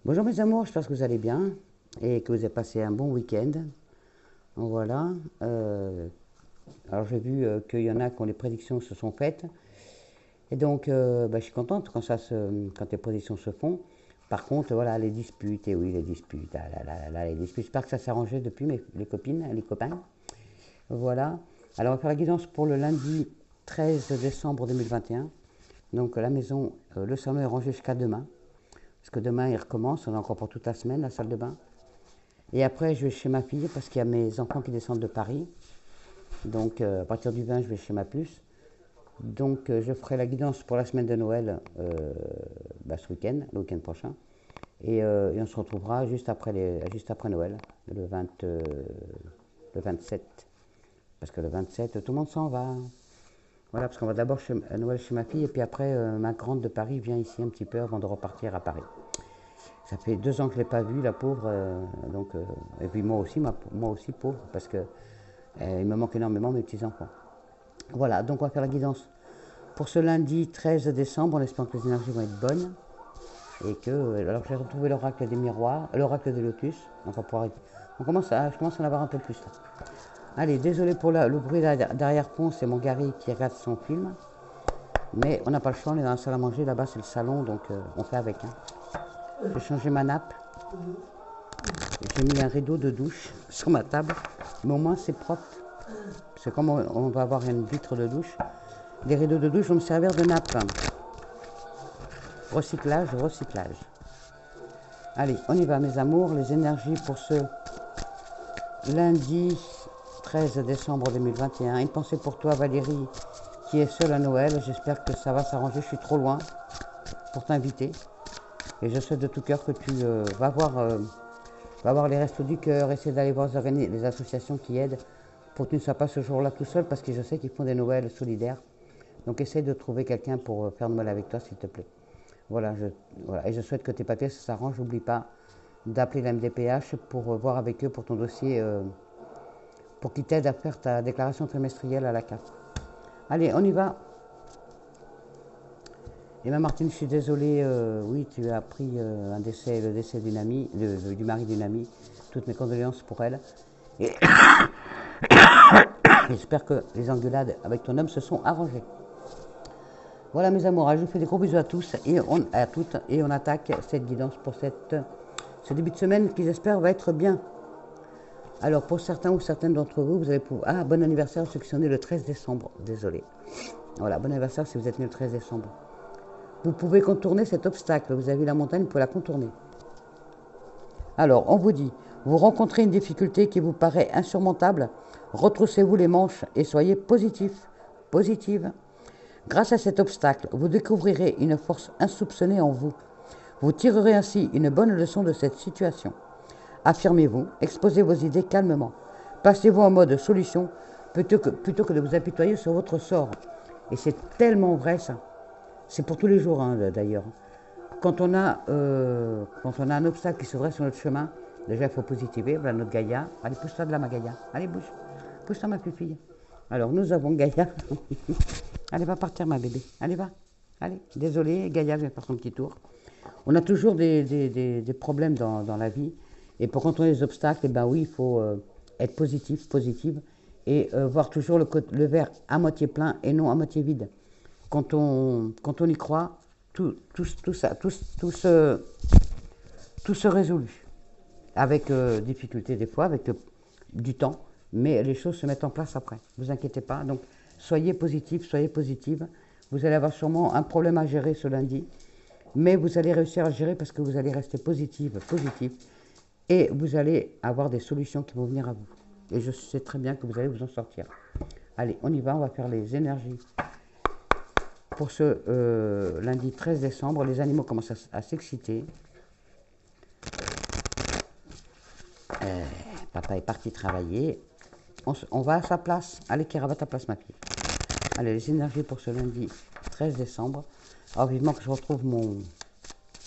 Bonjour mes amours, j'espère que vous allez bien et que vous avez passé un bon week-end. Voilà. Alors j'ai vu qu'il y en a quand les prédictions se sont faites. Et donc je suis contente quand les prédictions se font. Par contre, voilà, les disputes, et oui, les disputes, les disputes. J'espère que ça s'est arrangé depuis les copines, les copains. Voilà. Alors on va faire la guidance pour le lundi 13 décembre 2021. Donc la maison, le salon est rangé jusqu'à demain. Parce que demain, il recommence, on a encore pour toute la semaine, la salle de bain. Et après, je vais chez ma fille, parce qu'il y a mes enfants qui descendent de Paris. Donc, à partir du 20, je vais chez ma puce. Donc, je ferai la guidance pour la semaine de Noël ce week-end, le week-end prochain. Et on se retrouvera juste après Noël, le 27. Parce que le 27, tout le monde s'en va. Voilà, parce qu'on va d'abord à Noël chez ma fille, et puis après, ma grande de Paris vient ici un petit peu avant de repartir à Paris. Ça fait 2 ans que je ne l'ai pas vue, la pauvre. Et puis moi aussi pauvre, parce que il me manque énormément mes petits-enfants. Voilà, donc on va faire la guidance pour ce lundi 13 décembre, en espérant que les énergies vont être bonnes. Et que, alors j'ai retrouvé l'oracle des miroirs, l'oracle des lotus. Donc je commence à en avoir un peu plus là. Allez, désolé pour le bruit d'arrière-fond, c'est mon Gary qui regarde son film. Mais on n'a pas le choix, on est dans la salle à manger, là-bas c'est le salon, donc on fait avec. J'ai changé ma nappe. J'ai mis un rideau de douche sur ma table, mais au moins c'est propre. Parce que comme on va avoir une vitre de douche, les rideaux de douche vont me servir de nappe. Recyclage, recyclage. Allez, on y va mes amours. Les énergies pour ce lundi 13 décembre 2021. Une pensée pour toi Valérie, qui est seule à Noël. J'espère que ça va s'arranger. Je suis trop loin pour t'inviter. Et je souhaite de tout cœur que tu vas voir les Restos du Cœur, essayer d'aller voir les associations qui aident pour que tu ne sois pas ce jour-là tout seul, parce que je sais qu'ils font des Noëls solidaires. Donc essaye de trouver quelqu'un pour faire Noël avec toi, s'il te plaît. Voilà, et je souhaite que tes papiers s'arrangent. N'oublie pas d'appeler la MDPH pour voir avec eux pour ton dossier, pour qu'ils t'aident à faire ta déclaration trimestrielle à la CAF. Allez, on y va. Et ma Martine, je suis désolée, oui, tu as appris le décès d'une amie, du mari d'une amie. Toutes mes condoléances pour elle. Et j'espère que les engueulades avec ton homme se sont arrangées. Voilà mes amours, je vous fais des gros bisous à tous et à toutes, et on attaque cette guidance pour ce début de semaine qui j'espère va être bien. Alors pour certains ou certaines d'entre vous, vous allez pouvoir... Ah, bon anniversaire à ceux qui sont nés le 13 décembre, désolé. Voilà, bon anniversaire si vous êtes nés le 13 décembre. Vous pouvez contourner cet obstacle, vous avez vu la montagne, vous pouvez la contourner. Alors, on vous dit, vous rencontrez une difficulté qui vous paraît insurmontable, retroussez-vous les manches et soyez positive. Grâce à cet obstacle, vous découvrirez une force insoupçonnée en vous. Vous tirerez ainsi une bonne leçon de cette situation. Affirmez-vous, exposez vos idées calmement. Passez-vous en mode solution plutôt que de vous apitoyer sur votre sort. Et c'est tellement vrai ça. C'est pour tous les jours d'ailleurs. Quand on a un obstacle qui se dresse sur notre chemin, déjà il faut positiver. Voilà notre Gaïa. Allez, pousse-toi de là ma Gaïa. Allez, bouge. Pousse-toi ma pupille. Alors nous avons Gaïa. Allez, va partir ma bébé. Allez, va. Allez, désolé, Gaïa vient faire son petit tour. On a toujours des problèmes dans la vie. Et pour contourner les obstacles, eh ben oui, il faut être positive, et voir toujours le verre à moitié plein et non à moitié vide. Quand on y croit, tout se résout. Avec difficulté des fois, avec du temps, mais les choses se mettent en place après. Ne vous inquiétez pas. Donc, soyez positive. Vous allez avoir sûrement un problème à gérer ce lundi, mais vous allez réussir à gérer parce que vous allez rester positive, et vous allez avoir des solutions qui vont venir à vous. Et je sais très bien que vous allez vous en sortir. Allez, on y va, on va faire les énergies. Pour ce lundi 13 décembre, les animaux commencent à s'exciter. Papa est parti travailler. On va à sa place. Allez, Kira, va à ta place, ma fille. Allez, les énergies pour ce lundi 13 décembre. Alors, vivement que je retrouve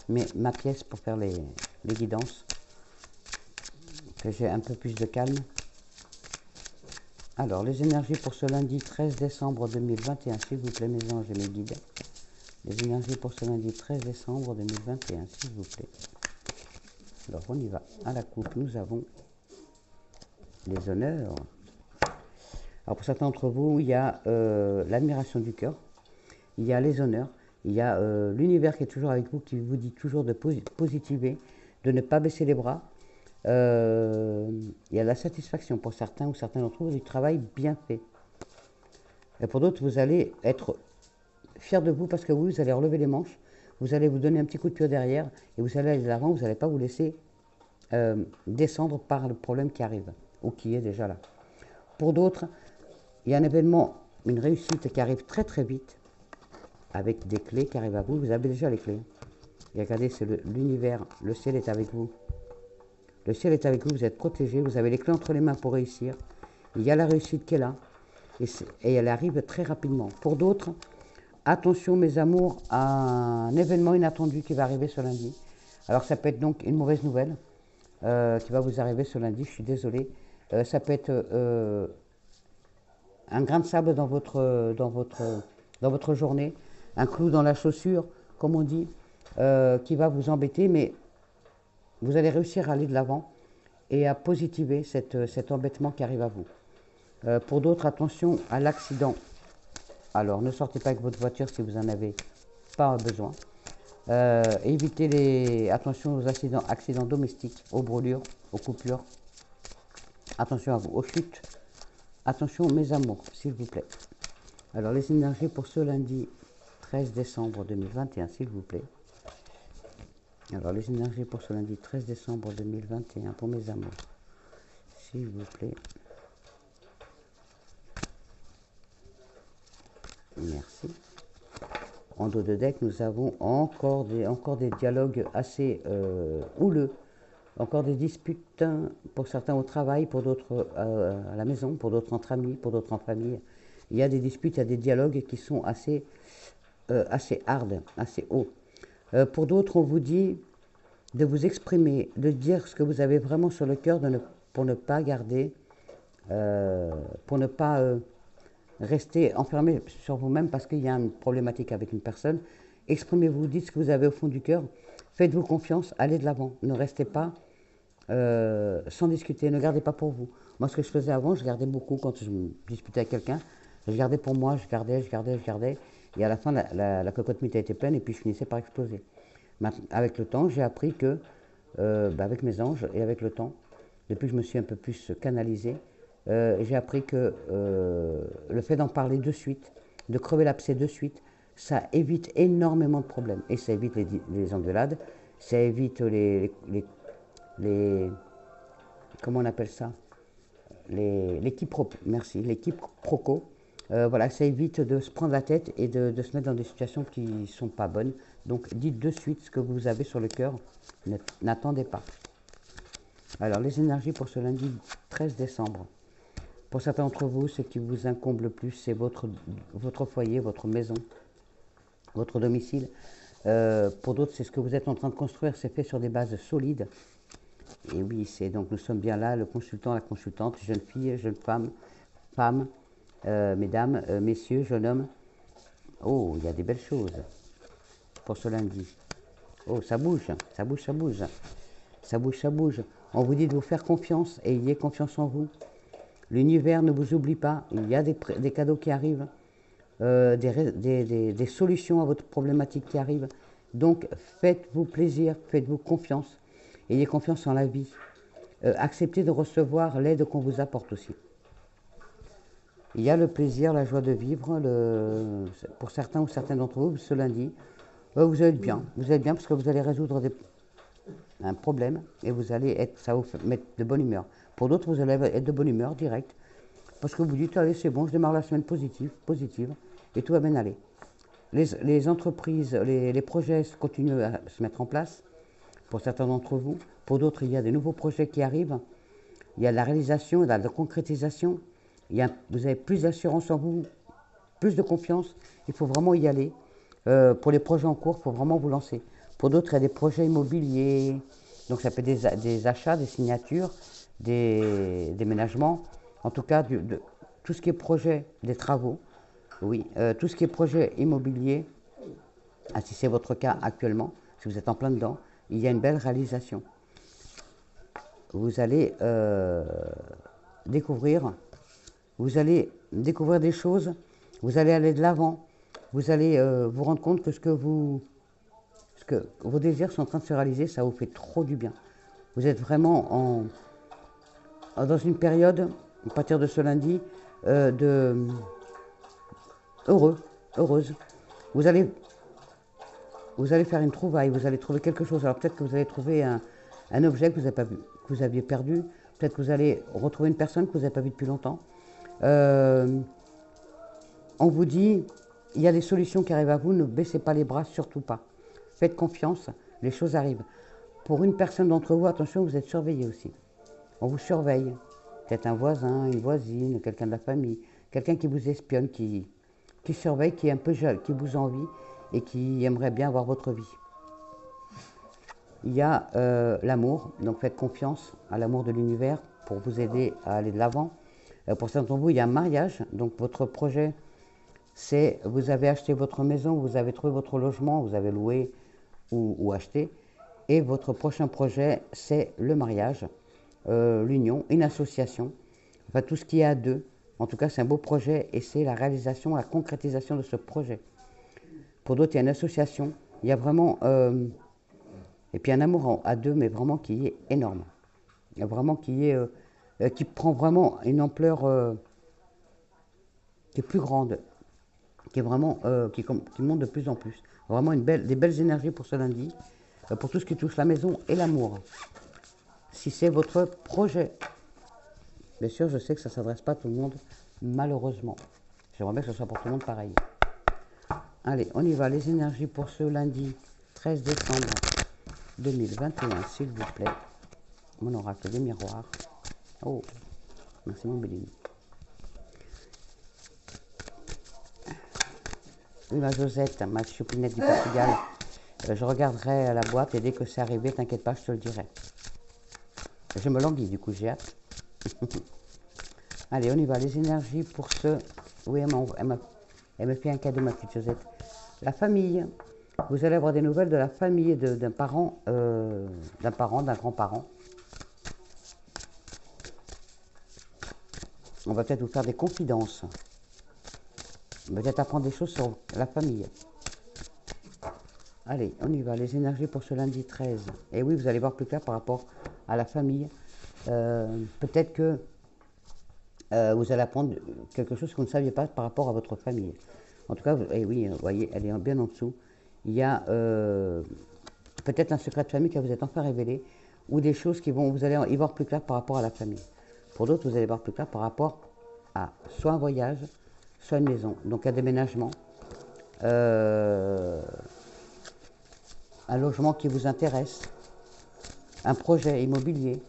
ma pièce pour faire les guidances. Que j'ai un peu plus de calme. Alors, les énergies pour ce lundi 13 décembre 2021, s'il vous plaît, mes anges et mes guides. Les énergies pour ce lundi 13 décembre 2021, s'il vous plaît. Alors, on y va. À la coupe, nous avons les honneurs. Alors, pour certains d'entre vous, il y a l'admiration du cœur, il y a les honneurs, il y a l'univers qui est toujours avec vous, qui vous dit toujours de positiver, de ne pas baisser les bras. Il y a la satisfaction pour certains ou certains d'entre vous du travail bien fait. Et pour d'autres, vous allez être fiers de vous parce que vous allez relever les manches, vous allez vous donner un petit coup de pied derrière et vous allez aller de l'avant, vous n'allez pas vous laisser descendre par le problème qui arrive ou qui est déjà là. Pour d'autres, il y a un événement, une réussite qui arrive très très vite avec des clés qui arrivent à vous. Vous avez déjà les clés. Et regardez, c'est l'univers, le ciel est avec vous. Le ciel est avec vous, vous êtes protégé, vous avez les clés entre les mains pour réussir. Il y a la réussite qui est là et elle arrive très rapidement. Pour d'autres, attention mes amours à un événement inattendu qui va arriver ce lundi. Alors ça peut être donc une mauvaise nouvelle qui va vous arriver ce lundi, je suis désolé. Ça peut être un grain de sable dans votre journée, un clou dans la chaussure, comme on dit, qui va vous embêter, mais vous allez réussir à aller de l'avant et à positiver cet embêtement qui arrive à vous. Pour d'autres, attention à l'accident. Alors, ne sortez pas avec votre voiture si vous n'en avez pas besoin. Évitez attention aux accidents domestiques, aux brûlures, aux coupures. Attention à vous, aux chutes. Attention mes amours, s'il vous plaît. Alors, les énergies pour ce lundi 13 décembre 2021, s'il vous plaît. Alors, les énergies pour ce lundi 13 décembre 2021 pour mes amours, s'il vous plaît. Merci. En dos de deck, nous avons encore des dialogues assez houleux, encore des disputes pour certains au travail, pour d'autres à la maison, pour d'autres entre amis, pour d'autres en famille. Il y a des disputes, il y a des dialogues qui sont assez hard, assez hauts. Pour d'autres, on vous dit de vous exprimer, de dire ce que vous avez vraiment sur le cœur, pour ne pas garder, pour ne pas rester enfermé sur vous-même parce qu'il y a une problématique avec une personne. Exprimez-vous, dites ce que vous avez au fond du cœur, faites-vous confiance, allez de l'avant, ne restez pas sans discuter, ne gardez pas pour vous. Moi, ce que je faisais avant, je gardais beaucoup quand je me disputais avec quelqu'un, je gardais pour moi, je gardais, et à la fin, la cocotte minute était pleine et puis je finissais par exploser. Avec le temps, j'ai appris que, avec mes anges et avec le temps, depuis que je me suis un peu plus canalisé, j'ai appris que le fait d'en parler de suite, de crever l'abcès de suite, ça évite énormément de problèmes. Et ça évite les engueulades, ça évite les comment on appelle ça, les quiproquos, merci, les quiproquos. Voilà, ça évite de se prendre la tête et de se mettre dans des situations qui ne sont pas bonnes. Donc dites de suite ce que vous avez sur le cœur, n'attendez pas. Alors les énergies pour ce lundi 13 décembre. Pour certains d'entre vous, ce qui vous incombe le plus, c'est votre foyer, votre maison, votre domicile. Pour d'autres, c'est ce que vous êtes en train de construire, c'est fait sur des bases solides. Et oui, donc nous sommes bien là, le consultant, la consultante, jeune fille, jeune femme, mesdames, messieurs, jeunes hommes. Oh, il y a des belles choses pour ce lundi. Oh, ça bouge, ça bouge, ça bouge. Ça bouge, ça bouge. On vous dit de vous faire confiance et ayez confiance en vous. L'univers ne vous oublie pas, il y a des cadeaux qui arrivent, des solutions à votre problématique qui arrivent. Donc faites-vous plaisir, faites-vous confiance, ayez confiance en la vie. Acceptez de recevoir l'aide qu'on vous apporte aussi. Il y a le plaisir, la joie de vivre, pour certains ou certaines d'entre vous, ce lundi, vous allez être bien parce que vous allez résoudre un problème et ça va vous mettre de bonne humeur. Pour d'autres, vous allez être de bonne humeur, direct, parce que vous dites, allez, c'est bon, je démarre la semaine positive, et tout va bien aller. Les entreprises, les projets continuent à se mettre en place, pour certains d'entre vous. Pour d'autres, il y a des nouveaux projets qui arrivent, il y a de la réalisation, de la concrétisation, vous avez plus d'assurance en vous, plus de confiance, il faut vraiment y aller. Pour les projets en cours, il faut vraiment vous lancer. Pour d'autres, il y a des projets immobiliers, donc ça peut être des achats, des signatures, des déménagements, en tout cas tout ce qui est projet des travaux, oui, tout ce qui est projet immobilier, si c'est votre cas actuellement, si vous êtes en plein dedans, il y a une belle réalisation. vous allez découvrir, vous allez découvrir des choses, vous allez aller de l'avant, vous allez vous rendre compte que ce que vos désirs sont en train de se réaliser, ça vous fait trop du bien. Vous êtes vraiment dans une période, à partir de ce lundi, heureuse. Vous allez faire une trouvaille, vous allez trouver quelque chose. Alors peut-être que vous allez trouver un objet que vous n'avez pas vu, que vous aviez perdu. Peut-être que vous allez retrouver une personne que vous n'avez pas vue depuis longtemps. On vous dit, il y a des solutions qui arrivent à vous, ne baissez pas les bras, surtout pas. Faites confiance, les choses arrivent. Pour une personne d'entre vous, attention, vous êtes surveillé aussi. On vous surveille. Peut-être un voisin, une voisine, quelqu'un de la famille, quelqu'un qui vous espionne, qui surveille, qui est un peu jaloux, qui vous envie et qui aimerait bien avoir votre vie. Il y a l'amour, donc faites confiance à l'amour de l'univers pour vous aider à aller de l'avant. Pour certains d'entre vous, il y a un mariage, donc votre projet, c'est vous avez acheté votre maison, vous avez trouvé votre logement, vous avez loué ou acheté, et votre prochain projet, c'est le mariage, l'union, une association, enfin tout ce qui est à deux. En tout cas, c'est un beau projet et c'est la réalisation, la concrétisation de ce projet. Pour d'autres, il y a une association, il y a vraiment, et puis un amour à deux, mais vraiment qui est énorme. Il y a vraiment qui prend vraiment une ampleur qui est plus grande, qui est vraiment, qui monte de plus en plus. Vraiment des belles énergies pour ce lundi, pour tout ce qui touche la maison et l'amour. Si c'est votre projet, bien sûr, je sais que ça ne s'adresse pas à tout le monde, malheureusement. J'aimerais bien que ce soit pour tout le monde pareil. Allez, on y va. Les énergies pour ce lundi 13 décembre 2021, s'il vous plaît. Mon oracle des miroirs. Oh, merci mon Béline. Oui, ma Josette, ma choupinette du Portugal. Je regarderai la boîte et dès que c'est arrivé, t'inquiète pas, je te le dirai. Je me languis, du coup, j'ai hâte. Allez, on y va. Les énergies pour ce... Oui, elle me fait un cadeau, ma petite Josette. La famille. Vous allez avoir des nouvelles de la famille d'un parent, d'un grand-parent. On va peut-être vous faire des confidences. Peut-être apprendre des choses sur la famille. Allez, on y va. Les énergies pour ce lundi 13. Et oui, vous allez voir plus clair par rapport à la famille. Peut-être que vous allez apprendre quelque chose que vous ne saviez pas par rapport à votre famille. En tout cas, et oui, vous voyez, elle est bien en dessous. Il y a peut-être un secret de famille qui va vous être enfin révélé, ou des choses qui vont, vous allez y voir plus clair par rapport à la famille. Pour d'autres, vous allez voir plus clair par rapport à soit un voyage, soit une maison. Donc un déménagement, un logement qui vous intéresse, un projet immobilier.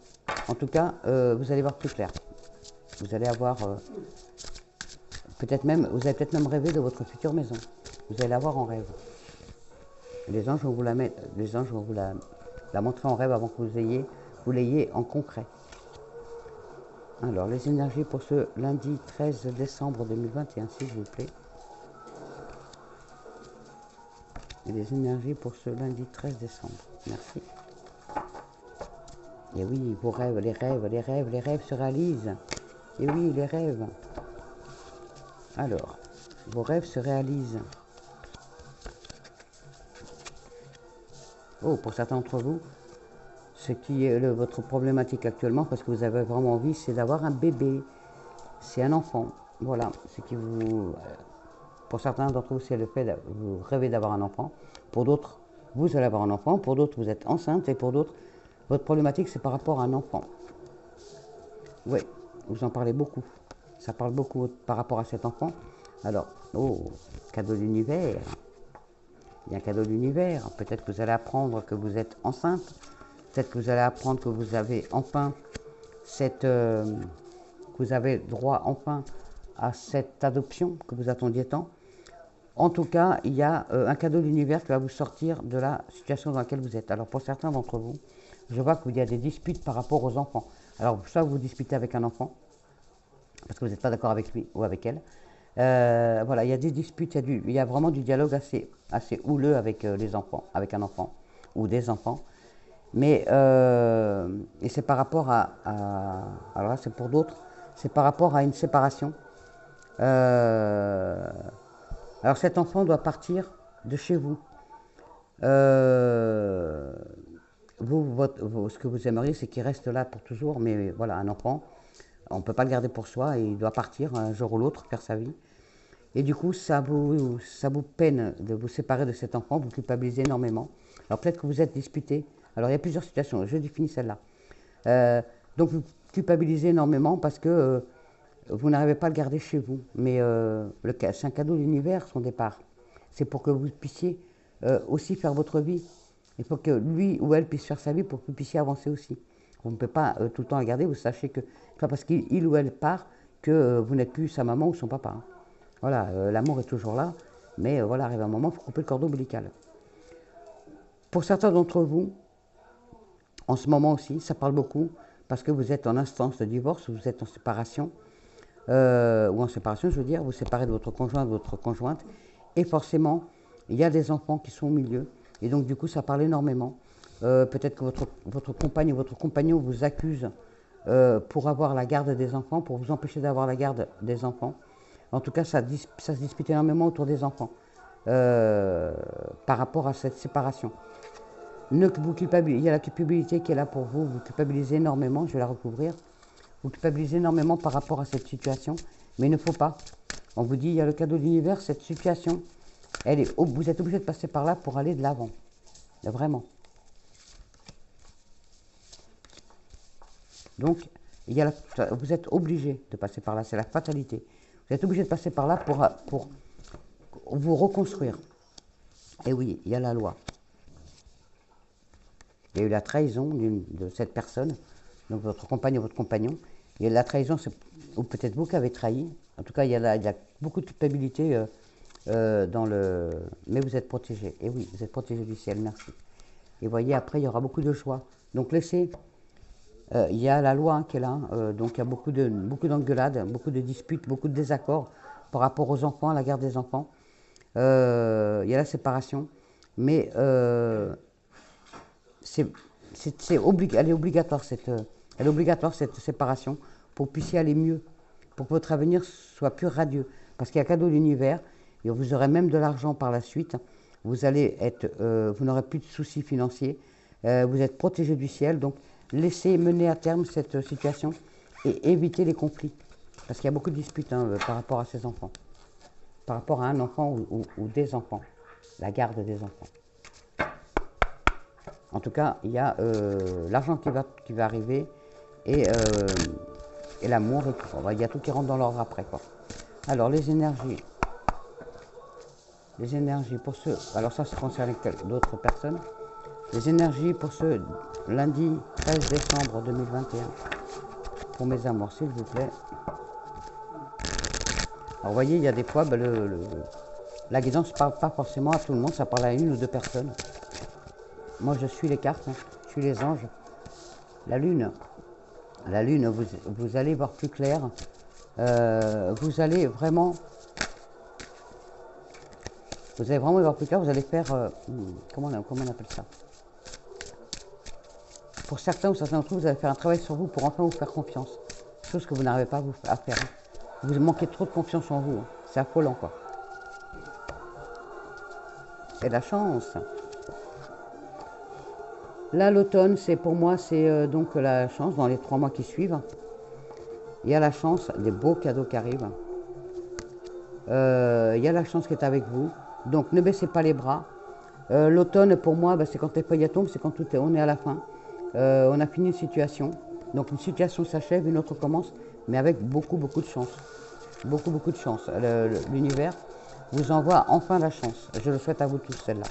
En tout cas, vous allez voir plus clair. Vous allez avoir vous allez peut-être même rêver de votre future maison. Vous allez la voir en rêve. Les anges vont vous la mettre, les anges vont vous la montrer en rêve avant que vous l'ayez en concret. Alors, les énergies pour ce lundi 13 décembre 2021, s'il vous plaît. Et les énergies pour ce lundi 13 décembre. Merci. Et oui, vos rêves, les rêves se réalisent. Et oui, les rêves. Alors, vos rêves se réalisent. Oh, pour certains d'entre vous, ce qui est votre problématique actuellement, parce que vous avez vraiment envie, c'est d'avoir un bébé. C'est un enfant. Voilà, ce qui vous... Pour certains d'entre vous, c'est le fait de vous rêvez d'avoir un enfant. Pour d'autres, vous allez avoir un enfant. Pour d'autres, vous êtes enceinte. Et pour d'autres, votre problématique, c'est par rapport à un enfant. Oui, vous en parlez beaucoup. Ça parle beaucoup par rapport à cet enfant. Alors, oh, cadeau de l'univers. Il y a un cadeau de l'univers. Peut-être que vous allez apprendre que vous êtes enceinte. Peut-être que vous allez apprendre que vous avez enfin que vous avez droit enfin à cette adoption que vous attendiez tant. En tout cas, il y a un cadeau de l'univers qui va vous sortir de la situation dans laquelle vous êtes. Alors pour certains d'entre vous, je vois qu'il y a des disputes par rapport aux enfants. Alors soit vous disputez avec un enfant, parce que vous n'êtes pas d'accord avec lui ou avec elle. Voilà, il y a des disputes, il y a vraiment du dialogue assez houleux avec les enfants, avec un enfant ou des enfants. Mais, et c'est par rapport alors là c'est pour d'autres, c'est par rapport à une séparation. Euh, alors cet enfant doit partir de chez vous. Euh, ce que vous aimeriez, c'est qu'il reste là pour toujours, mais voilà, un enfant, on ne peut pas le garder pour soi, et il doit partir un jour ou l'autre, faire sa vie. Et du coup, ça vous peine de vous séparer de cet enfant, vous culpabilisez énormément. Alors peut-être que vous êtes disputé. Alors il y a plusieurs situations, je définis celle-là. Euh, donc vous culpabilisez énormément parce que vous n'arrivez pas à le garder chez vous. Mais c'est un cadeau de l'univers, son départ. C'est pour que vous puissiez aussi faire votre vie. Il faut que lui ou elle puisse faire sa vie pour que vous puissiez avancer aussi. Vous ne pouvez pas tout le temps la garder, vous sachez que pas parce qu'il ou elle part que vous n'êtes plus sa maman ou son papa. Hein. Voilà, l'amour est toujours là, mais voilà, arrive un moment, il faut couper le cordon ombilical. Pour certains d'entre vous, en ce moment aussi, ça parle beaucoup, parce que vous êtes en instance de divorce, vous êtes en séparation, ou en séparation, je veux dire, vous séparez de votre conjoint, de votre conjointe, et forcément, il y a des enfants qui sont au milieu, et donc du coup, ça parle énormément. Peut-être que votre compagne ou votre compagnon vous accuse pour avoir la garde des enfants, pour vous empêcher d'avoir la garde des enfants. En tout cas, ça se dispute énormément autour des enfants par rapport à cette séparation. Il y a la culpabilité qui est là pour vous, vous culpabilisez énormément, je vais la recouvrir. Vous culpabilisez énormément par rapport à cette situation, mais il ne faut pas. On vous dit, il y a le cadeau de l'univers, cette situation, vous êtes obligé de passer par là pour aller de l'avant. Vraiment. Donc, vous êtes obligé de passer par là, c'est la fatalité. Vous êtes obligé de passer par là pour vous reconstruire. Et oui, il y a la loi. Il y a eu la trahison de cette personne, donc votre compagne ou votre compagnon. Et la trahison, c'est ou peut-être vous qui avez trahi. En tout cas, il y a beaucoup de culpabilité dans le... Mais vous êtes protégé. Et oui, vous êtes protégé du ciel, merci. Et voyez, après, il y aura beaucoup de joie. Donc laissez... il y a la loi qui est là, donc il y a beaucoup d'engueulades, beaucoup de disputes, beaucoup de désaccords par rapport aux enfants, à la garde des enfants. Il y a la séparation, mais elle est obligatoire cette séparation pour que vous puissiez aller mieux, pour que votre avenir soit plus radieux. Parce qu'il y a un cadeau de l'univers, et vous aurez même de l'argent par la suite. Vous n'aurez plus de soucis financiers, vous êtes protégé du ciel, donc laissez mener à terme cette situation et évitez les conflits. Parce qu'il y a beaucoup de disputes par rapport à ces enfants, par rapport à un enfant ou des enfants, la garde des enfants. En tout cas, il y a l'argent qui va arriver et l'amour. Il y a tout qui rentre dans l'ordre après, quoi. Alors, les énergies pour ceux... Alors ça concerne d'autres personnes. Les énergies pour ce lundi 13 décembre 2021. Pour mes amours, s'il vous plaît. Alors, vous voyez, il y a des fois, la guidance ne parle pas forcément à tout le monde, ça parle à une ou deux personnes. Moi, je suis les cartes, hein. Je suis les anges. La lune, vous allez voir plus clair. Vous allez vraiment y voir plus clair. Vous allez faire, comment on appelle ça? Pour certains ou certains d'entre vous, vous allez faire un travail sur vous pour enfin vous faire confiance. Chose que vous n'arrivez pas à faire. Hein. Vous manquez trop de confiance en vous. Hein. C'est affolant, quoi. Et la chance. Là, l'automne, pour moi, c'est donc la chance dans les 3 mois qui suivent. Il y a la chance, des beaux cadeaux qui arrivent. Il y a la chance qui est avec vous. Donc, ne baissez pas les bras. L'automne, pour moi, c'est quand les feuilles tombent, c'est quand on est à la fin. On a fini une situation. Donc, une situation s'achève, une autre commence, mais avec beaucoup, beaucoup de chance. Beaucoup, beaucoup de chance. L'univers vous envoie enfin la chance. Je le souhaite à vous tous, celle-là.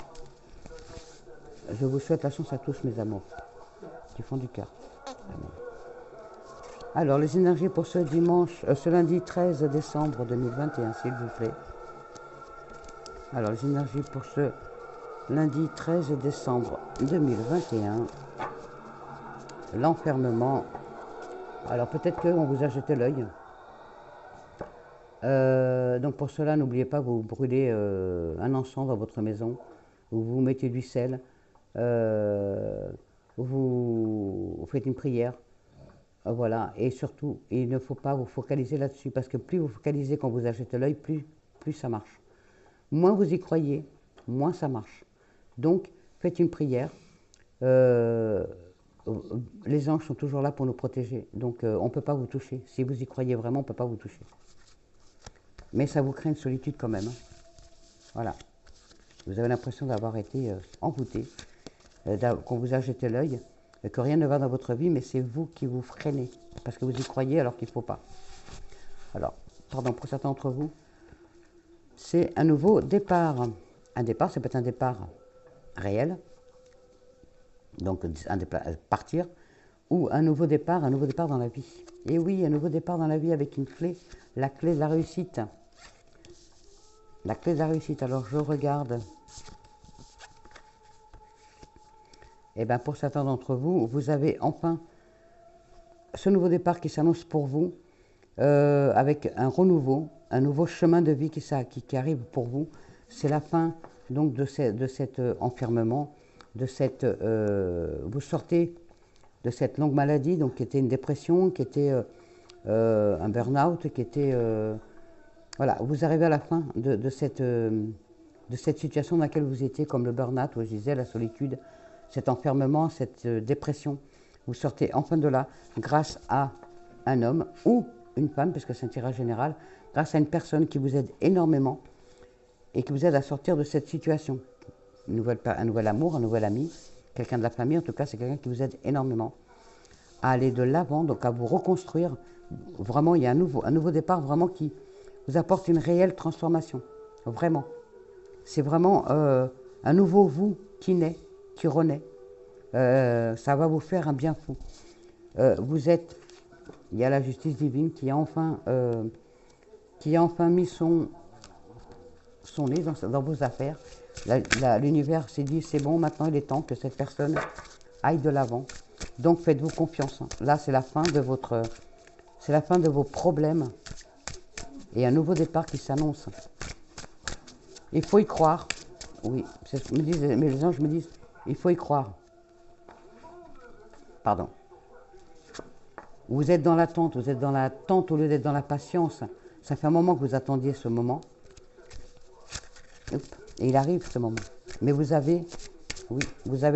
Je vous souhaite la chance à tous, mes amours, du fond du cœur. Alors, les énergies pour ce lundi 13 décembre 2021, s'il vous plaît. Alors, les énergies pour ce lundi 13 décembre 2021. L'enfermement. Alors, peut-être qu'on vous a jeté l'œil. Donc, pour cela, n'oubliez pas, vous brûlez un encens dans votre maison, vous mettez du sel, vous faites une prière. Voilà, et surtout, il ne faut pas vous focaliser là-dessus, parce que plus vous focalisez quand vous achetez l'œil, plus ça marche. Moins vous y croyez, moins ça marche. Donc, faites une prière. Euh, les anges sont toujours là pour nous protéger, donc on ne peut pas vous toucher. Si vous y croyez vraiment, on ne peut pas vous toucher. Mais ça vous crée une solitude quand même. Hein. Voilà. Vous avez l'impression d'avoir été envoûté, qu'on vous a jeté l'œil, que rien ne va dans votre vie, mais c'est vous qui vous freinez, parce que vous y croyez alors qu'il ne faut pas. Alors, pardon, pour certains d'entre vous, c'est un nouveau départ. Un départ, ça peut être un départ réel, donc un départ, partir, ou un nouveau départ dans la vie. Et oui, un nouveau départ dans la vie avec une clé, la clé de la réussite. La clé de la réussite, alors je regarde. Et bien pour certains d'entre vous, vous avez enfin ce nouveau départ qui s'annonce pour vous, avec un renouveau, un nouveau chemin de vie qui arrive pour vous. C'est la fin donc de cet enfermement, vous sortez de cette longue maladie, donc qui était une dépression, qui était un burn-out, qui était... voilà, vous arrivez à la fin de cette situation dans laquelle vous étiez, comme le burn-out, où je disais, la solitude, cet enfermement, cette dépression. Vous sortez enfin de là grâce à un homme ou une femme, puisque c'est un tirage général, grâce à une personne qui vous aide énormément et qui vous aide à sortir de cette situation. Un nouvel amour, un nouvel ami, quelqu'un de la famille, en tout cas, c'est quelqu'un qui vous aide énormément à aller de l'avant, donc à vous reconstruire. Vraiment, il y a un nouveau départ vraiment qui vous apporte une réelle transformation. Vraiment. C'est vraiment un nouveau vous qui naît, qui renaît. Ça va vous faire un bien fou. Il y a la justice divine qui a enfin mis son nez dans vos affaires. L'univers s'est dit, c'est bon, maintenant il est temps que cette personne aille de l'avant. Donc faites-vous confiance. Là, c'est la fin de vos problèmes et un nouveau départ qui s'annonce. Il faut y croire. Oui, c'est ce que me disent, mais les anges me disent, il faut y croire. Pardon. Vous êtes dans l'attente au lieu d'être dans la patience. Ça fait un moment que vous attendiez ce moment. Et il arrive ce moment. Mais vous avez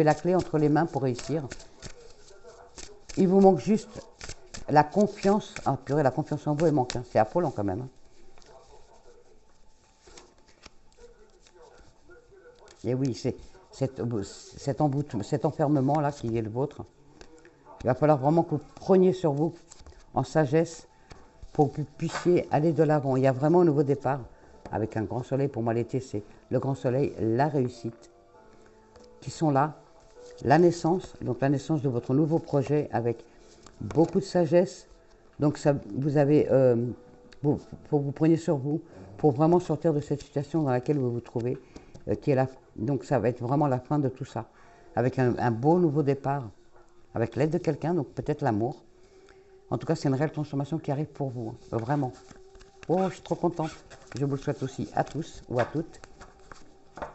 la clé entre les mains pour réussir. Il vous manque juste la confiance. Ah purée, la confiance en vous, elle manque. Hein. C'est affolant quand même. Hein. Et oui, c'est cet enfermement-là qui est le vôtre. Il va falloir vraiment que vous preniez sur vous en sagesse pour que vous puissiez aller de l'avant. Il y a vraiment un nouveau départ avec un grand soleil. Pour moi, l'été, c'est le grand soleil, la réussite, qui sont là. La naissance de votre nouveau projet avec beaucoup de sagesse. Donc, vous avez, faut que vous preniez sur vous pour vraiment sortir de cette situation dans laquelle vous vous trouvez. Donc, ça va être vraiment la fin de tout ça. Avec un beau nouveau départ, avec l'aide de quelqu'un, donc peut-être l'amour. En tout cas, c'est une réelle transformation qui arrive pour vous, hein, vraiment. Oh, je suis trop contente. Je vous le souhaite aussi à tous ou à toutes.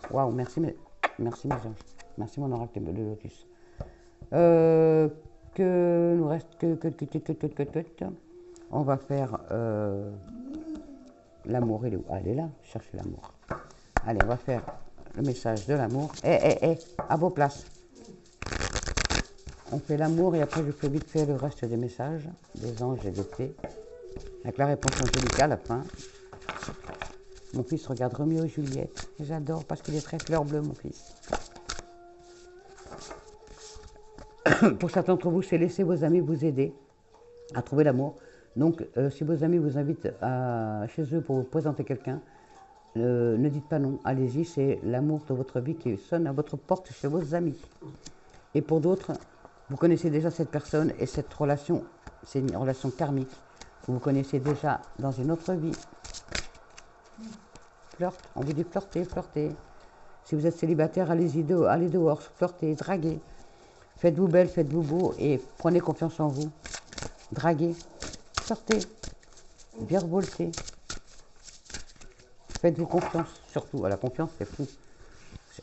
Waouh, merci mes anges. Merci mon oracle de lotus. Que nous reste que on va faire l'amour. Elle est où? Ah, elle est là, cherchez l'amour. Allez, on va faire le message de l'amour. À vos places. On fait l'amour et après je fais vite fait le reste des messages, des anges et des fées. Avec la réponse angélique à la fin. Mon fils regarde Roméo et Juliette. J'adore parce qu'il est très fleur bleue, mon fils. Pour certains d'entre vous, c'est laisser vos amis vous aider à trouver l'amour. Donc, si vos amis vous invitent chez eux pour vous présenter quelqu'un, ne dites pas non. Allez-y, c'est l'amour de votre vie qui sonne à votre porte chez vos amis. Et pour d'autres, vous connaissez déjà cette personne et cette relation, c'est une relation karmique. Vous connaissez déjà dans une autre vie. Flirte, on vous dit flirter, flirter. Si vous êtes célibataire, allez dehors, flirtez, draguez. Faites-vous belle, faites-vous beau et prenez confiance en vous. Draguez, flirtez, virevoltez. Faites-vous confiance, surtout. La confiance, c'est fou.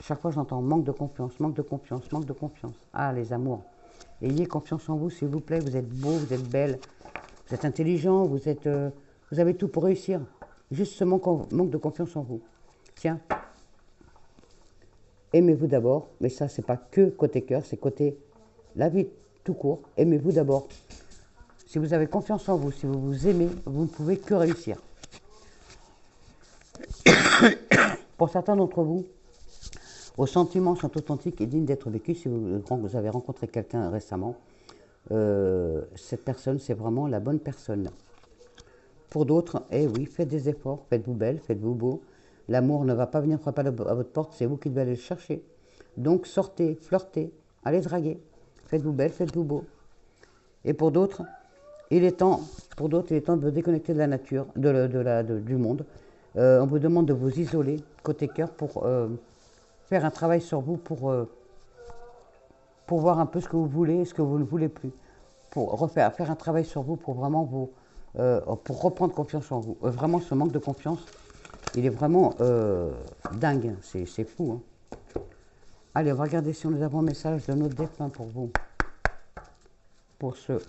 Chaque fois, j'entends manque de confiance, manque de confiance, manque de confiance. Ah, les amours. Ayez confiance en vous, s'il vous plaît. Vous êtes beau, vous êtes belle, vous êtes intelligent, vous avez tout pour réussir. Juste ce manque de confiance en vous. Tiens, aimez-vous d'abord, mais ça, c'est pas que côté cœur, c'est côté la vie tout court. Aimez-vous d'abord. Si vous avez confiance en vous, si vous vous aimez, vous ne pouvez que réussir. Pour certains d'entre vous, vos sentiments sont authentiques et dignes d'être vécus. Si vous avez rencontré quelqu'un récemment, cette personne, c'est vraiment la bonne personne. Pour d'autres, eh oui, faites des efforts, faites-vous belle, faites-vous beau. L'amour ne va pas venir frapper à votre porte, c'est vous qui devez aller le chercher. Donc sortez, flirtez, allez draguer. Faites-vous belle, faites-vous beau. Et pour d'autres, il est temps de vous déconnecter de la nature, du monde. On vous demande de vous isoler côté cœur pour faire un travail sur vous, pour voir un peu ce que vous voulez et ce que vous ne voulez plus. Pour faire un travail sur vous pour vraiment pour reprendre confiance en vous. Vraiment, ce manque de confiance, il est vraiment dingue, c'est fou. Hein. Allez, on va regarder si nous avons un message de notre défunt pour vous. Pour ce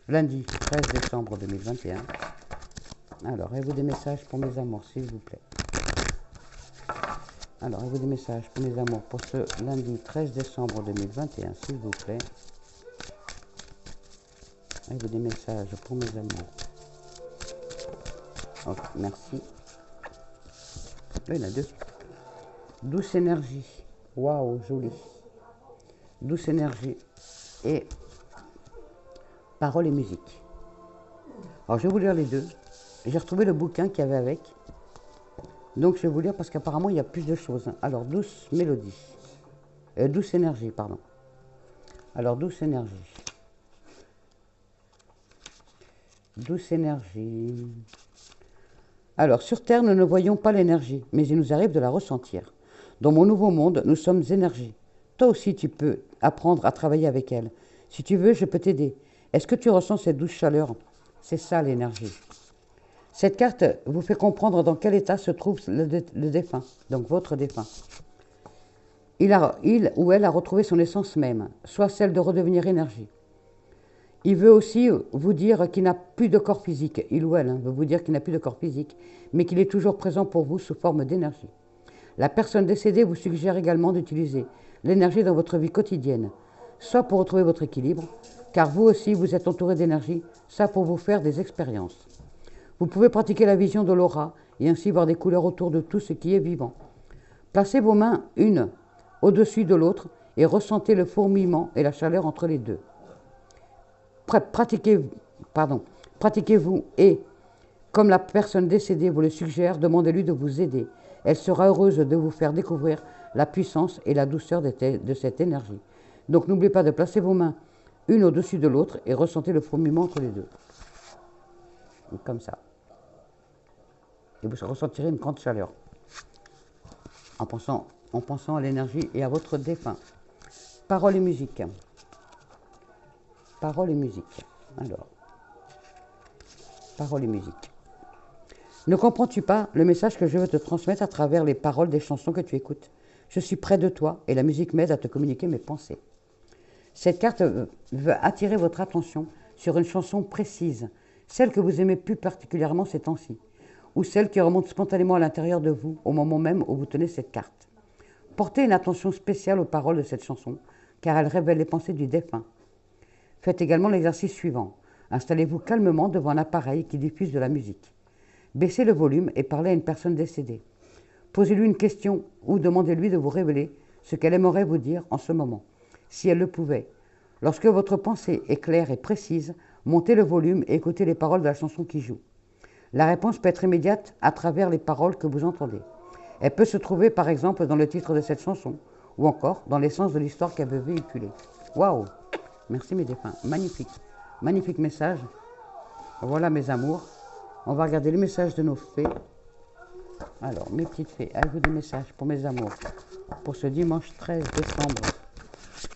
lundi 13 décembre 2021. Alors, avez-vous des messages pour mes amours, s'il vous plaît? Alors, avez-vous des messages pour mes amours pour ce lundi 13 décembre 2021, s'il vous plaît? Avez-vous des messages pour mes amours? Ok, merci. Là, il y en a deux. Douce énergie. Waouh, joli. Douce énergie. Et paroles et musique. Alors, je vais vous lire les deux. J'ai retrouvé le bouquin qu'il y avait avec. Donc, je vais vous lire parce qu'apparemment, il y a plus de choses. Alors, douce mélodie. Douce énergie, pardon. Alors, douce énergie. Douce énergie. Alors, sur Terre, nous ne voyons pas l'énergie, mais il nous arrive de la ressentir. Dans mon nouveau monde, nous sommes énergie. Toi aussi, tu peux apprendre à travailler avec elle. Si tu veux, je peux t'aider. Est-ce que tu ressens cette douce chaleur? C'est ça, l'énergie. Cette carte vous fait comprendre dans quel état se trouve le défunt, donc votre défunt. Il ou elle a retrouvé son essence même, soit celle de redevenir énergie. Il veut aussi vous dire qu'il n'a plus de corps physique. Il ou elle veut vous dire qu'il n'a plus de corps physique, mais qu'il est toujours présent pour vous sous forme d'énergie. La personne décédée vous suggère également d'utiliser l'énergie dans votre vie quotidienne, soit pour retrouver votre équilibre, car vous aussi vous êtes entouré d'énergie, ça pour vous faire des expériences. Vous pouvez pratiquer la vision de l'aura et ainsi voir des couleurs autour de tout ce qui est vivant. Placez vos mains une au-dessus de l'autre et ressentez le fourmillement et la chaleur entre les deux. Pratiquez-vous et, comme la personne décédée vous le suggère, demandez-lui de vous aider. Elle sera heureuse de vous faire découvrir la puissance et la douceur de cette énergie. Donc n'oubliez pas de placer vos mains une au-dessus de l'autre et ressentez le fourmillement entre les deux. Comme ça. Et vous ressentirez une grande chaleur en pensant à l'énergie et à votre défunt. Paroles et musique. Paroles et musique. Alors, paroles et musique. Ne comprends-tu pas le message que je veux te transmettre à travers les paroles des chansons que tu écoutes? Je suis près de toi et la musique m'aide à te communiquer mes pensées. Cette carte veut attirer votre attention sur une chanson précise, celle que vous aimez plus particulièrement ces temps-ci, ou celle qui remonte spontanément à l'intérieur de vous au moment même où vous tenez cette carte. Portez une attention spéciale aux paroles de cette chanson, car elle révèle les pensées du défunt. Faites également l'exercice suivant. Installez-vous calmement devant un appareil qui diffuse de la musique. Baissez le volume et parlez à une personne décédée. Posez-lui une question ou demandez-lui de vous révéler ce qu'elle aimerait vous dire en ce moment, si elle le pouvait. Lorsque votre pensée est claire et précise, montez le volume et écoutez les paroles de la chanson qui joue. La réponse peut être immédiate à travers les paroles que vous entendez. Elle peut se trouver par exemple dans le titre de cette chanson ou encore dans l'essence de l'histoire qu'elle veut véhiculer. Waouh! Merci mes défunts. Magnifique. Magnifique message. Voilà mes amours. On va regarder les messages de nos fées. Alors, mes petites fées, avez-vous des messages pour mes amours pour ce dimanche 13 décembre?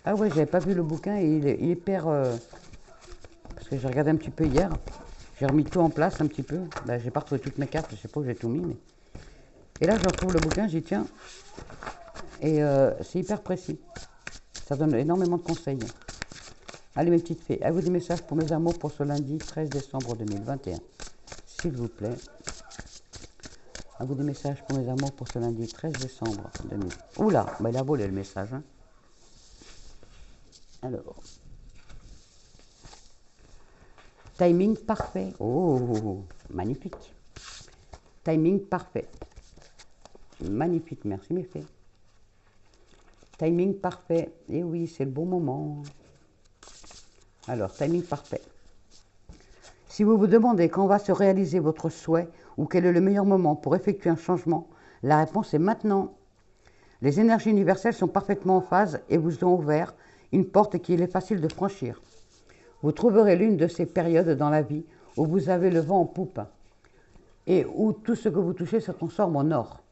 Ah ouais, j'avais pas vu le bouquin et il est hyper... parce que j'ai regardé un petit peu hier. J'ai remis tout en place un petit peu. Là, j'ai pas retrouvé toutes mes cartes, je sais pas où j'ai tout mis. Mais... Et là, je retrouve le bouquin, j'y tiens. Et c'est hyper précis. Ça donne énormément de conseils. Allez, mes petites fées, à vous des messages pour mes amours pour ce lundi 13 décembre 2021. S'il vous plaît. À vous des messages pour mes amours pour ce lundi 13 décembre 2021. Oula, bah il a volé le message. Hein. Alors. Timing parfait. Oh, magnifique. Timing parfait. Magnifique, merci mes fées. Timing parfait. Et oui, c'est le bon moment. Alors, timing parfait. Si vous vous demandez quand va se réaliser votre souhait ou quel est le meilleur moment pour effectuer un changement, la réponse est maintenant. Les énergies universelles sont parfaitement en phase et vous ont ouvert une porte qu'il est facile de franchir. Vous trouverez l'une de ces périodes dans la vie où vous avez le vent en poupe et où tout ce que vous touchez se transforme en or.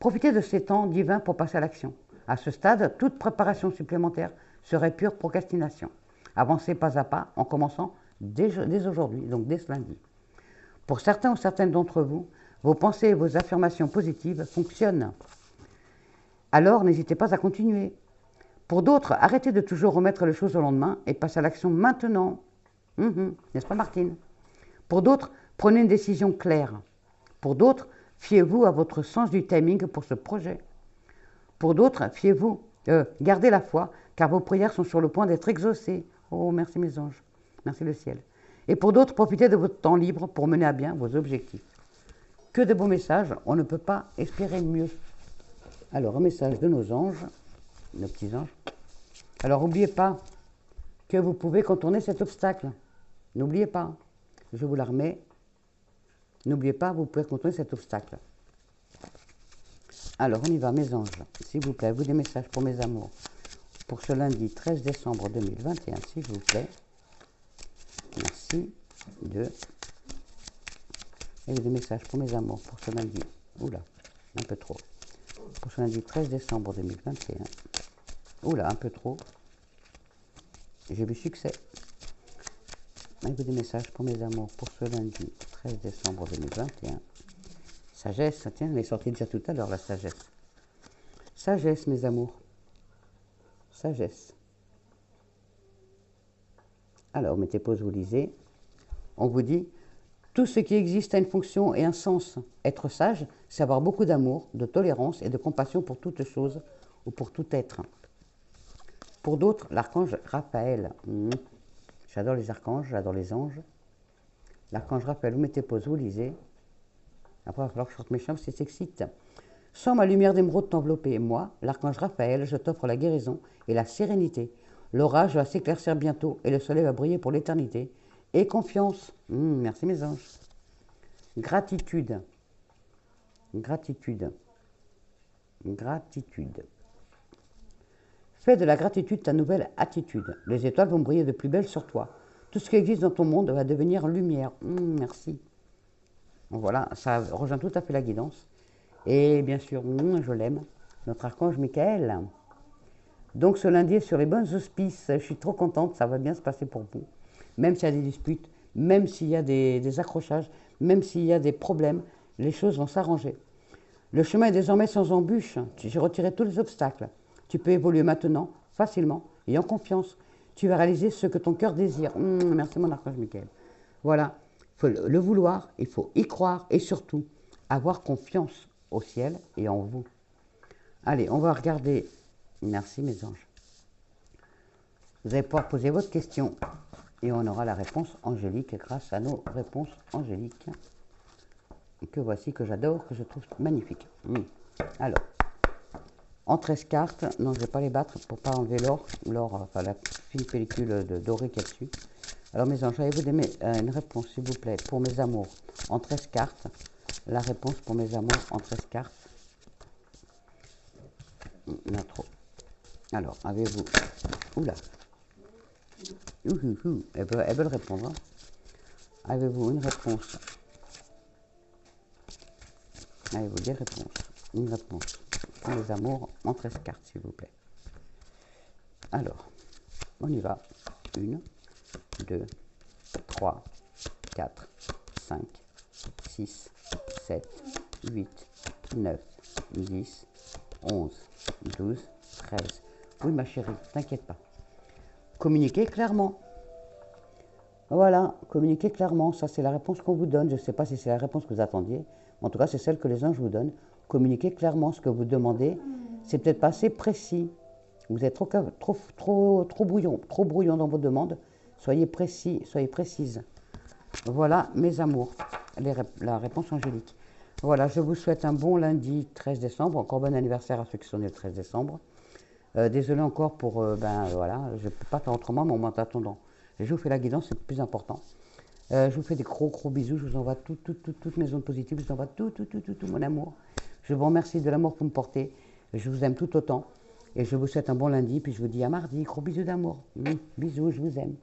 Profitez de ces temps divins pour passer à l'action. À ce stade, toute préparation supplémentaire serait pure procrastination. Avancez pas à pas en commençant dès aujourd'hui, donc dès ce lundi. Pour certains ou certaines d'entre vous, vos pensées et vos affirmations positives fonctionnent. Alors, n'hésitez pas à continuer. Pour d'autres, arrêtez de toujours remettre les choses au lendemain et passez à l'action maintenant. N'est-ce pas, Martine? Pour d'autres, prenez une décision claire. Pour d'autres, fiez-vous à votre sens du timing pour ce projet. Pour d'autres, gardez la foi, car vos prières sont sur le point d'être exaucées. Oh, merci mes anges, merci le ciel. Et pour d'autres, profitez de votre temps libre pour mener à bien vos objectifs. Que de beaux messages, on ne peut pas espérer mieux. Alors, un message de nos anges, nos petits anges. Alors, n'oubliez pas que vous pouvez contourner cet obstacle. N'oubliez pas, je vous la remets. N'oubliez pas, vous pouvez contourner cet obstacle. Alors, on y va, mes anges. S'il vous plaît, vous des messages pour mes amours. Pour ce lundi 13 décembre 2021, s'il vous plaît. Merci. Et des messages pour mes amours pour ce lundi. Oula, un peu trop. Pour ce lundi 13 décembre 2021. Oula, un peu trop. J'ai vu succès. Et des messages pour mes amours pour ce lundi 13 décembre 2021. Sagesse, tiens, elle est sortie déjà tout à l'heure, la sagesse. Sagesse, mes amours. Sagesse. Alors, mettez pause, vous lisez. On vous dit, tout ce qui existe a une fonction et un sens. Être sage, c'est avoir beaucoup d'amour, de tolérance et de compassion pour toute chose ou pour tout être. Pour d'autres, l'archange Raphaël. J'adore les archanges, j'adore les anges. L'archange Raphaël, vous mettez pause, vous lisez. Après, il va falloir que je sorte mes chambres si ça s'excite. Sans ma lumière d'émeraude t'envelopper, moi, l'archange Raphaël, je t'offre la guérison et la sérénité. L'orage va s'éclaircir bientôt et le soleil va briller pour l'éternité. Et confiance. Merci mes anges. Gratitude. Gratitude. Gratitude. Fais de la gratitude ta nouvelle attitude. Les étoiles vont briller de plus belle sur toi. Tout ce qui existe dans ton monde va devenir lumière. Merci. Donc voilà, ça rejoint tout à fait la guidance. Et bien sûr, je l'aime, notre archange Michael. Donc ce lundi est sur les bons auspices. Je suis trop contente, ça va bien se passer pour vous. Même s'il y a des disputes, même s'il y a des accrochages, même s'il y a des problèmes, les choses vont s'arranger. Le chemin est désormais sans embûche. J'ai retiré tous les obstacles. Tu peux évoluer maintenant, facilement et en confiance. Tu vas réaliser ce que ton cœur désire. Merci mon archange Michael. Voilà, il faut le vouloir, il faut y croire et surtout avoir confiance au ciel et en vous. Allez, on va regarder. Merci mes anges. Vous allez pouvoir poser votre question et on aura la réponse angélique grâce à nos réponses angéliques que voici, que j'adore, que je trouve magnifique. Alors, en 13 cartes, non je ne vais pas les battre pour ne pas enlever l'or, enfin la fine pellicule dorée qu'il y a dessus. Alors mes anges, avez-vous une réponse s'il vous plaît pour mes amours en 13 cartes? La réponse pour mes amours en 13 cartes. Il y en a trop. Alors, avez-vous... Oula. Elles veulent répondre. Hein. Avez-vous une réponse? Avez-vous des réponses? Une réponse pour les amours en 13 cartes, s'il vous plaît. Alors, on y va. 1, 2, 3, 4, 5, 6, 7, 8, 9, 10, 11, 12, 13. Oui, ma chérie, t'inquiète pas. Communiquez clairement. Voilà, communiquez clairement. Ça, c'est la réponse qu'on vous donne. Je ne sais pas si c'est la réponse que vous attendiez. En tout cas, c'est celle que les anges vous donnent. Communiquez clairement ce que vous demandez. C'est peut-être pas assez précis. Vous êtes trop brouillon dans vos demandes. Soyez précis, soyez précise. Voilà, mes amours, la réponse angélique. Voilà, je vous souhaite un bon lundi 13 décembre. Encore bon anniversaire à ceux qui sont nés le 13 décembre. Désolé encore pour, voilà, je ne peux pas faire autrement, mais au moins attendant. Je vous fais la guidance, c'est le plus important. Je vous fais des gros bisous, je vous envoie toutes mes ondes positives, je vous envoie tout mon amour. Je vous remercie de l'amour que vous me portez, je vous aime tout autant. Et je vous souhaite un bon lundi, puis je vous dis à mardi, gros bisous d'amour. Bisous, je vous aime.